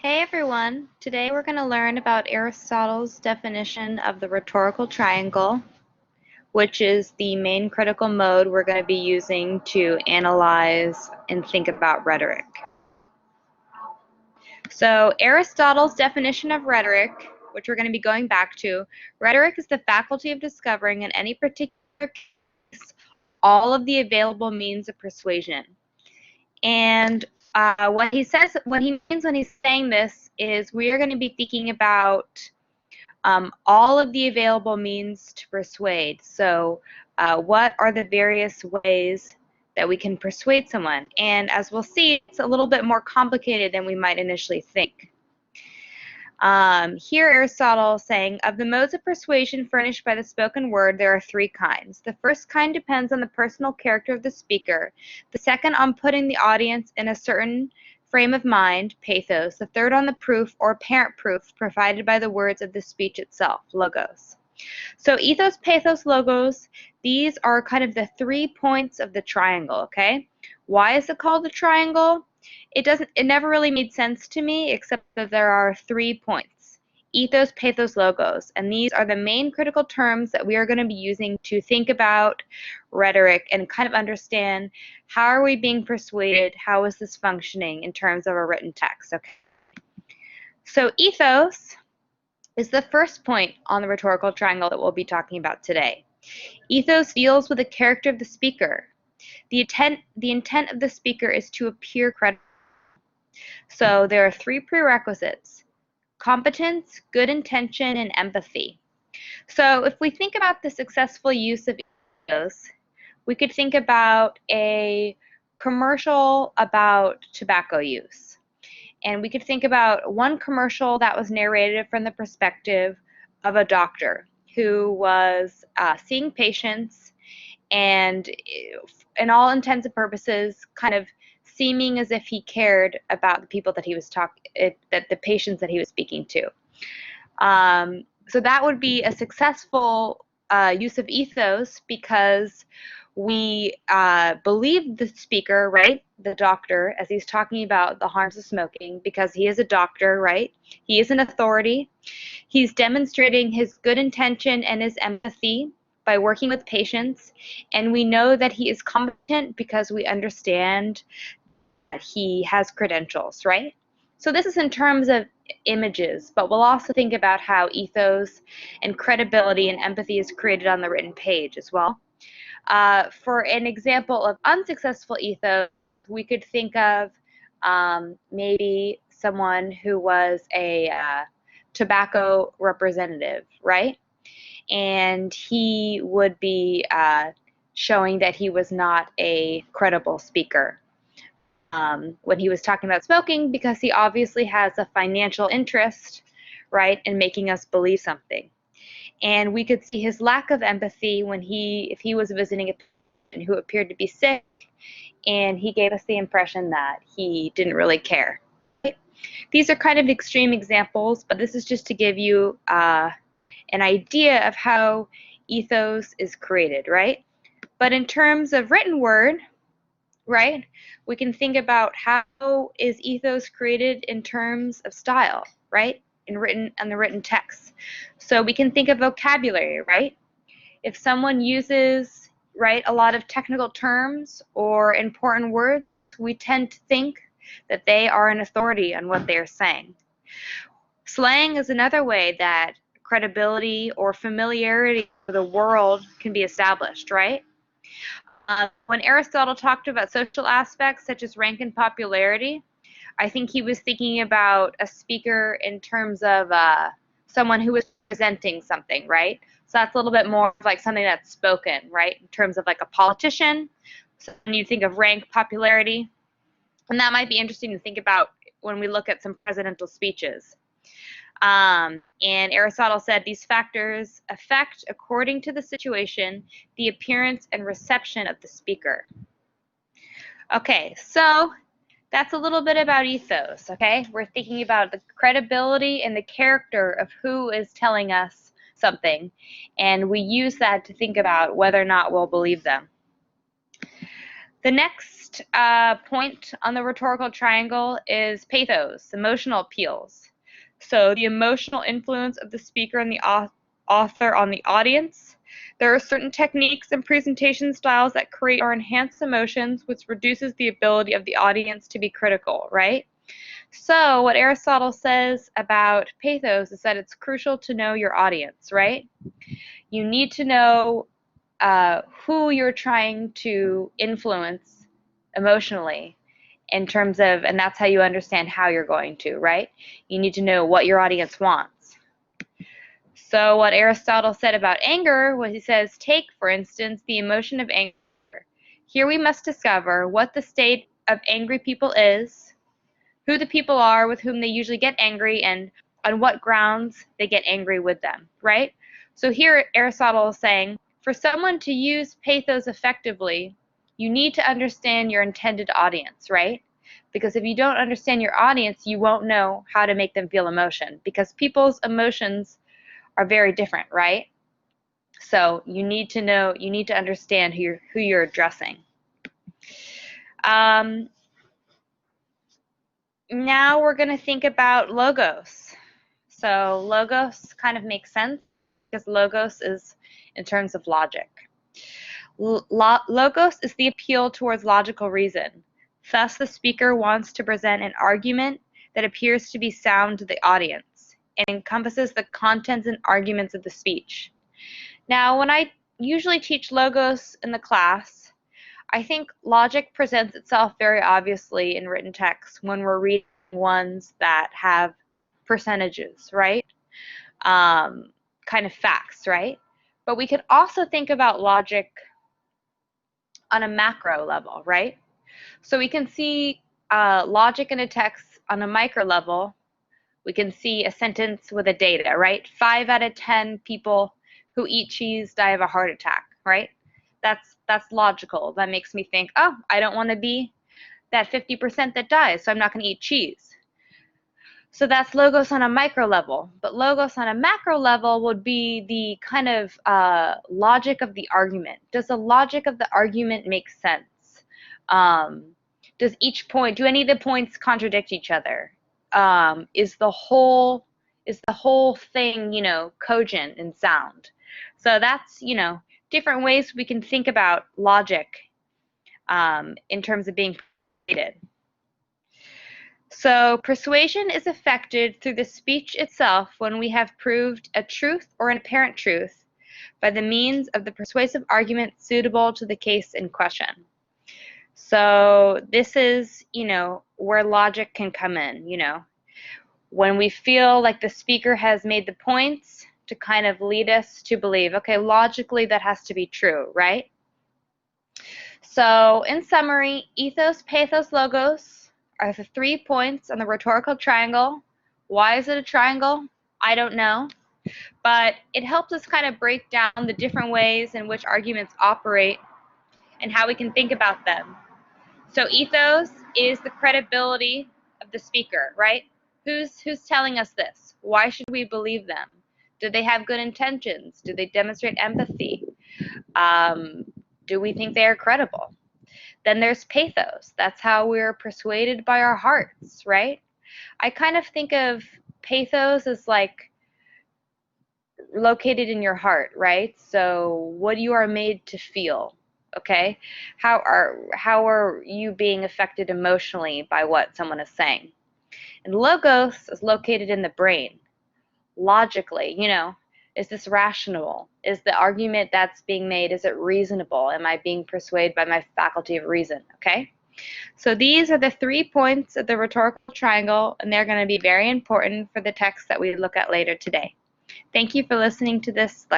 Hey everyone! Today we're going to learn about Aristotle's definition of the rhetorical triangle, which is the main critical mode we're going to be using to analyze and think about rhetoric. So Aristotle's definition of rhetoric, which we're going to be going back to, rhetoric is the faculty of discovering in any particular case all of the available means of persuasion. And what he means when he's saying this is we are going to be thinking about all of the available means to persuade. So what are the various ways that we can persuade someone? And as we'll see, it's a little bit more complicated than we might initially think. Here Aristotle is saying, of the modes of persuasion furnished by the spoken word, there are three kinds. The first kind depends on the personal character of the speaker. The second on putting the audience in a certain frame of mind, pathos. The third on the proof or apparent proof provided by the words of the speech itself, logos. So ethos, pathos, logos, these are kind of the 3 points of the triangle, okay? Why is it called the triangle? It never really made sense to me, except that there are 3 points: ethos, pathos, logos, and these are the main critical terms that we are going to be using to think about rhetoric and kind of understand how are we being persuaded, how is this functioning in terms of a written text. Okay. So ethos is the first point on the rhetorical triangle that we'll be talking about today. Ethos deals with the character of the speaker. The intent of the speaker is to appear credible. So there are 3 prerequisites: competence, good intention, and empathy. So if we think about the successful use of ethos, we could think about a commercial about tobacco use. And we could think about one commercial that was narrated from the perspective of a doctor who was seeing patients and, in all intents and purposes, kind of seeming as if he cared about the people that he was the patients that he was speaking to. So that would be a successful use of ethos because we believe the speaker, right, the doctor, as he's talking about the harms of smoking, because he is a doctor, right? He is an authority. He's demonstrating his good intention and his empathy by working with patients, and we know that he is competent because we understand that he has credentials, right? So this is in terms of images, but we'll also think about how ethos and credibility and empathy is created on the written page as well. For an example of unsuccessful ethos, we could think of maybe someone who was a tobacco representative, right? And he would be showing that he was not a credible speaker when he was talking about smoking, because he obviously has a financial interest, right, in making us believe something. And we could see his lack of empathy when if he was visiting a patient who appeared to be sick, and he gave us the impression that he didn't really care. Right? These are kind of extreme examples, but this is just to give you an idea of how ethos is created, right? But in terms of written word, right, we can think about how is ethos created in terms of style, right, in the written text. So we can think of vocabulary, right? If someone uses, right, a lot of technical terms or important words, we tend to think that they are an authority on what they are saying. Slang is another way that credibility or familiarity with the world can be established, right? When Aristotle talked about social aspects such as rank and popularity, I think he was thinking about a speaker in terms of someone who was presenting something, right? So that's a little bit more like something that's spoken, right, in terms of like a politician. So when you think of rank, popularity, and that might be interesting to think about when we look at some presidential speeches. And Aristotle said these factors affect, according to the situation, the appearance and reception of the speaker. Okay, so that's a little bit about ethos, okay? We're thinking about the credibility and the character of who is telling us something, and we use that to think about whether or not we'll believe them. The next point on the rhetorical triangle is pathos, emotional appeals. So the emotional influence of the speaker and the author on the audience. There are certain techniques and presentation styles that create or enhance emotions, which reduces the ability of the audience to be critical, right? So what Aristotle says about pathos is that it's crucial to know your audience, right? You need to know who you're trying to influence emotionally in terms of, and that's how you understand how you're going to, right? You need to know what your audience wants. So what Aristotle said about anger was, he says, take, for instance, the emotion of anger. Here we must discover what the state of angry people is, who the people are with whom they usually get angry, and on what grounds they get angry with them, right? So here Aristotle is saying, for someone to use pathos effectively, you need to understand your intended audience, right? Because if you don't understand your audience, you won't know how to make them feel emotion, because people's emotions are very different, right? So you need to know, you need to understand who you're addressing. Now we're going to think about logos. So logos kind of makes sense because logos is in terms of logic. Logos is the appeal towards logical reason. Thus, the speaker wants to present an argument that appears to be sound to the audience and encompasses the contents and arguments of the speech. Now, when I usually teach logos in the class, I think logic presents itself very obviously in written text when we're reading ones that have percentages, right? Kind of facts, right? But we could also think about logic on a macro level, right? So we can see logic in a text on a micro level. We can see a sentence with a data, right? 5 out of 10 people who eat cheese die of a heart attack, right? That's logical. That makes me think, oh, I don't want to be that 50% that dies, so I'm not going to eat cheese. So that's logos on a micro level. But logos on a macro level would be the kind of logic of the argument. Does the logic of the argument make sense? Does each point, do any of the points contradict each other? Is the whole thing, you know, cogent and sound? So that's, you know, different ways we can think about logic in terms of being persuaded. So persuasion is effected through the speech itself when we have proved a truth or an apparent truth by the means of the persuasive argument suitable to the case in question. So this is, you know, where logic can come in, you know, when we feel like the speaker has made the points to kind of lead us to believe, okay, logically that has to be true, right? So in summary, ethos, pathos, logos are the 3 points on the rhetorical triangle. Why is it a triangle? I don't know. But it helps us kind of break down the different ways in which arguments operate and how we can think about them. So ethos is the credibility of the speaker, right? Who's telling us this? Why should we believe them? Do they have good intentions? Do they demonstrate empathy? Do we think they are credible? Then there's pathos. That's how we're persuaded by our hearts, right? I kind of think of pathos as like located in your heart, right? So what you are made to feel, okay? How are you being affected emotionally by what someone is saying? And logos is located in the brain. Logically, you know, is this rational? Is the argument that's being made, is it reasonable? Am I being persuaded by my faculty of reason, okay? So these are the 3 points of the rhetorical triangle, and they're going to be very important for the text that we look at later today. Thank you for listening to this lecture.